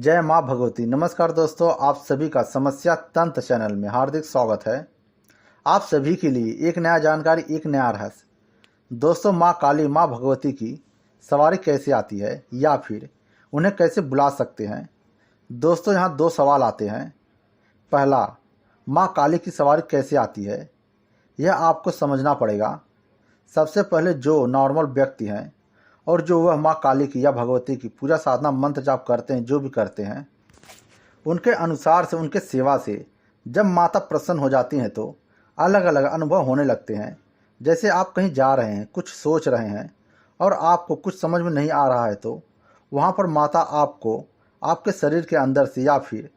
जय माँ भगवती। नमस्कार दोस्तों, आप सभी का समस्या तंत्र चैनल में हार्दिक स्वागत है। आप सभी के लिए एक नया जानकारी, एक नया रहस्य। दोस्तों, माँ काली, माँ भगवती की सवारी कैसे आती है या फिर उन्हें कैसे बुला सकते हैं। दोस्तों, यहाँ दो सवाल आते हैं। पहला, माँ काली की सवारी कैसे आती है, यह आपको समझना पड़ेगा। सबसे पहले जो नॉर्मल व्यक्ति हैं और जो वह माँ काली की या भगवती की पूजा साधना मंत्र जाप करते हैं, जो भी करते हैं, उनके अनुसार से, उनके सेवा से जब माता प्रसन्न हो जाती हैं तो अलग अलग अनुभव होने लगते हैं। जैसे आप कहीं जा रहे हैं, कुछ सोच रहे हैं और आपको कुछ समझ में नहीं आ रहा है तो वहाँ पर माता आपको आपके शरीर के अंदर से या फिर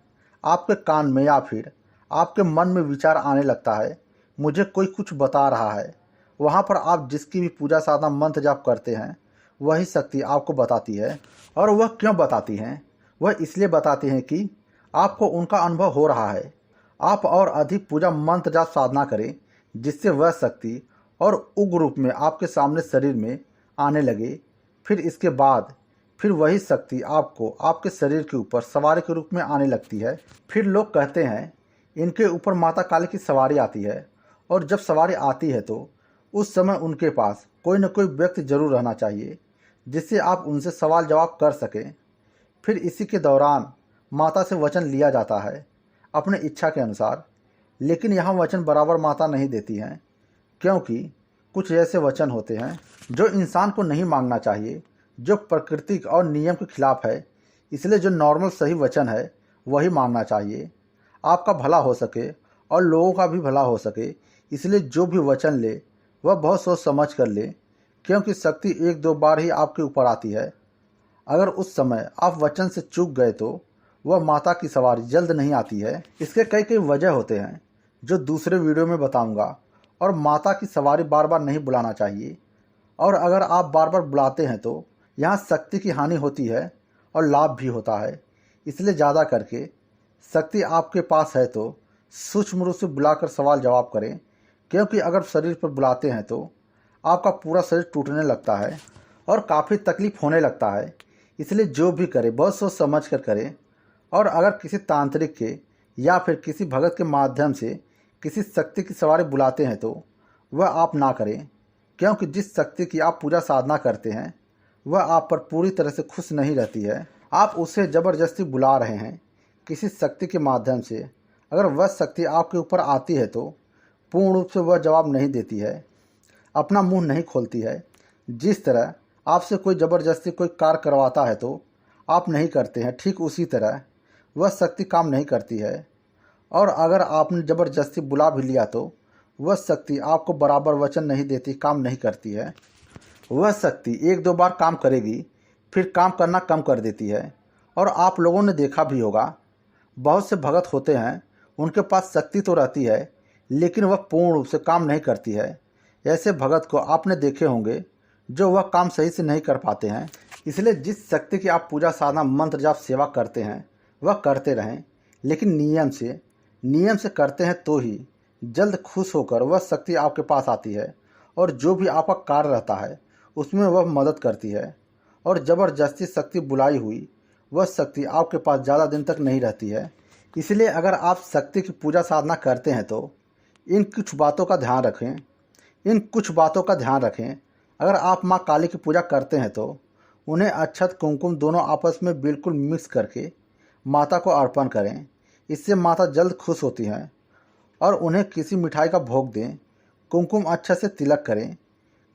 आपके कान में या फिर आपके मन में विचार आने लगता है, मुझे कोई कुछ बता रहा है। वहाँ पर आप जिसकी भी पूजा साधना मंत्र जाप करते हैं वही शक्ति आपको बताती है। और वह क्यों बताती हैं? वह इसलिए बताती हैं कि आपको उनका अनुभव हो रहा है। आप और अधिक पूजा मंत्र जाप साधना करें, जिससे वह शक्ति और उग्र रूप में आपके सामने शरीर में आने लगे। फिर इसके बाद फिर वही शक्ति आपको आपके शरीर के ऊपर सवारी के रूप में आने लगती है। फिर लोग कहते हैं इनके ऊपर माता काली की सवारी आती है। और जब सवारी आती है तो उस समय उनके पास कोई न कोई व्यक्ति जरूर रहना चाहिए, जिससे आप उनसे सवाल जवाब कर सकें। फिर इसी के दौरान माता से वचन लिया जाता है अपने इच्छा के अनुसार। लेकिन यहाँ वचन बराबर माता नहीं देती हैं, क्योंकि कुछ ऐसे वचन होते हैं जो इंसान को नहीं मांगना चाहिए, जो प्रकृति और नियम के खिलाफ है। इसलिए जो नॉर्मल सही वचन है वही मांगना चाहिए, आपका भला हो सके और लोगों का भी भला हो सके। इसलिए जो भी वचन ले वह बहुत सोच समझ कर ले, क्योंकि शक्ति एक दो बार ही आपके ऊपर आती है। अगर उस समय आप वचन से चूक गए तो वह माता की सवारी जल्द नहीं आती है। इसके कई कई वजह होते हैं जो दूसरे वीडियो में बताऊंगा। और माता की सवारी बार बार नहीं बुलाना चाहिए। और अगर आप बार बार बुलाते हैं तो यहाँ शक्ति की हानि होती है और लाभ भी होता है। इसलिए ज़्यादा करके शक्ति आपके पास है तो सूक्ष्म रूप से बुलाकर सवाल जवाब करें, क्योंकि अगर शरीर पर बुलाते हैं तो आपका पूरा शरीर टूटने लगता है और काफ़ी तकलीफ होने लगता है। इसलिए जो भी करें बहुत सोच समझ कर करें। और अगर किसी तांत्रिक के या फिर किसी भगत के माध्यम से किसी शक्ति की सवारी बुलाते हैं तो वह आप ना करें, क्योंकि जिस शक्ति की आप पूजा साधना करते हैं वह आप पर पूरी तरह से खुश नहीं रहती है। आप उसे ज़बरदस्ती बुला रहे हैं किसी शक्ति के माध्यम से। अगर वह शक्ति आपके ऊपर आती है तो पूर्ण रूप से वह जवाब नहीं देती है, अपना मुंह नहीं खोलती है। जिस तरह आपसे कोई ज़बरदस्ती कोई कार्य करवाता है तो आप नहीं करते हैं, ठीक उसी तरह वह शक्ति काम नहीं करती है। और अगर आपने ज़बरदस्ती बुला भी लिया तो वह शक्ति आपको बराबर वचन नहीं देती, काम नहीं करती है। वह शक्ति एक दो बार काम करेगी, फिर काम करना कम कर देती है। और आप लोगों ने देखा भी होगा, बहुत से भगत होते हैं, उनके पास शक्ति तो रहती है लेकिन वह पूर्ण रूप से काम नहीं करती है। ऐसे भगत को आपने देखे होंगे जो वह काम सही से नहीं कर पाते हैं। इसलिए जिस शक्ति की आप पूजा साधना मंत्र जाप सेवा करते हैं वह करते रहें, लेकिन नियम से करते हैं तो ही जल्द खुश होकर वह शक्ति आपके पास आती है। और जो भी आपका कार्य रहता है उसमें वह मदद करती है। और ज़बरदस्ती शक्ति बुलाई हुई वह शक्ति आपके पास ज़्यादा दिन तक नहीं रहती है। इसलिए अगर आप शक्ति की पूजा साधना करते हैं तो इन कुछ बातों का ध्यान रखें। अगर आप माँ काली की पूजा करते हैं तो उन्हें अक्षत कुमकुम दोनों आपस में बिल्कुल मिक्स करके माता को अर्पण करें। इससे माता जल्द खुश होती हैं। और उन्हें किसी मिठाई का भोग दें। कुमकुम अच्छे से तिलक करें।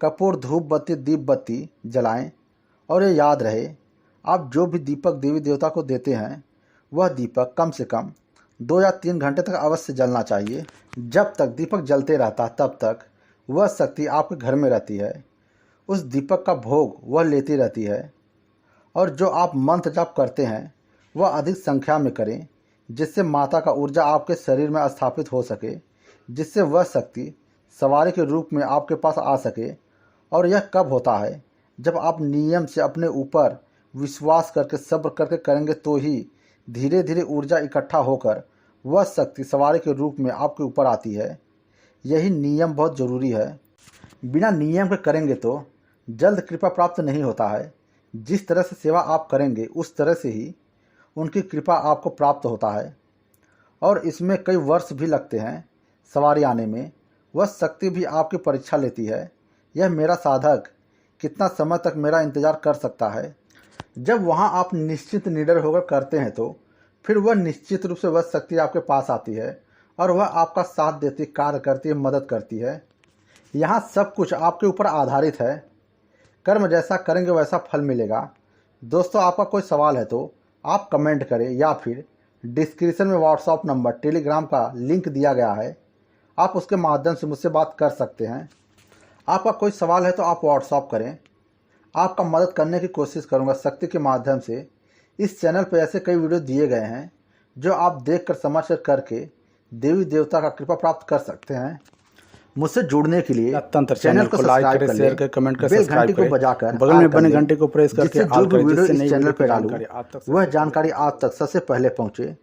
कपूर, धूप बत्ती, दीप बत्ती जलाएं। और ये याद रहे, आप जो भी दीपक देवी देवता को देते हैं वह दीपक कम से कम 2 या 3 घंटे तक अवश्य जलना चाहिए। जब तक दीपक जलते रहता तब तक वह शक्ति आपके घर में रहती है। उस दीपक का भोग वह लेती रहती है। और जो आप मंत्र जाप करते हैं वह अधिक संख्या में करें, जिससे माता का ऊर्जा आपके शरीर में स्थापित हो सके, जिससे वह शक्ति सवारी के रूप में आपके पास आ सके। और यह कब होता है? जब आप नियम से अपने ऊपर विश्वास करके सब्र करके करेंगे तो ही धीरे धीरे ऊर्जा इकट्ठा होकर वह शक्ति सवारी के रूप में आपके ऊपर आती है। यही नियम बहुत ज़रूरी है। बिना नियम के करेंगे तो जल्द कृपा प्राप्त नहीं होता है। जिस तरह से सेवा आप करेंगे उस तरह से ही उनकी कृपा आपको प्राप्त होता है और इसमें कई वर्ष भी लगते हैं सवारी आने में। वह शक्ति भी आपकी परीक्षा लेती है। यह मेरा साधक कितना समय तक मेरा इंतज़ार कर सकता है। जब वहाँ आप निश्चित निडर होकर करते हैं तो फिर वह निश्चित रूप से वह शक्ति आपके पास आती है और वह आपका साथ देती, कार्य करती है, मदद करती है। यहाँ सब कुछ आपके ऊपर आधारित है। कर्म जैसा करेंगे वैसा फल मिलेगा। दोस्तों, आपका कोई सवाल है तो आप कमेंट करें या फिर डिस्क्रिप्शन में व्हाट्सएप नंबर, टेलीग्राम का लिंक दिया गया है, आप उसके माध्यम से मुझसे बात कर सकते हैं। आपका कोई सवाल है तो आप व्हाट्सएप करें, आपका मदद करने की कोशिश करूंगा शक्ति के माध्यम से। इस चैनल पर ऐसे कई वीडियो दिए गए हैं जो आप देखकर समझ कर करके देवी देवता का कृपा प्राप्त कर सकते हैं। मुझसे जुड़ने के लिए तंत्र चैनल को लाइक करें, शेयर करें, कमेंट करें, बेल घंटी को बजाकर बगल में बने घंटे को प्रेस करके जो भी वीडियो इस चैनल पर डालूं वह जानकारी आप तक सबसे पहले पहुंचे।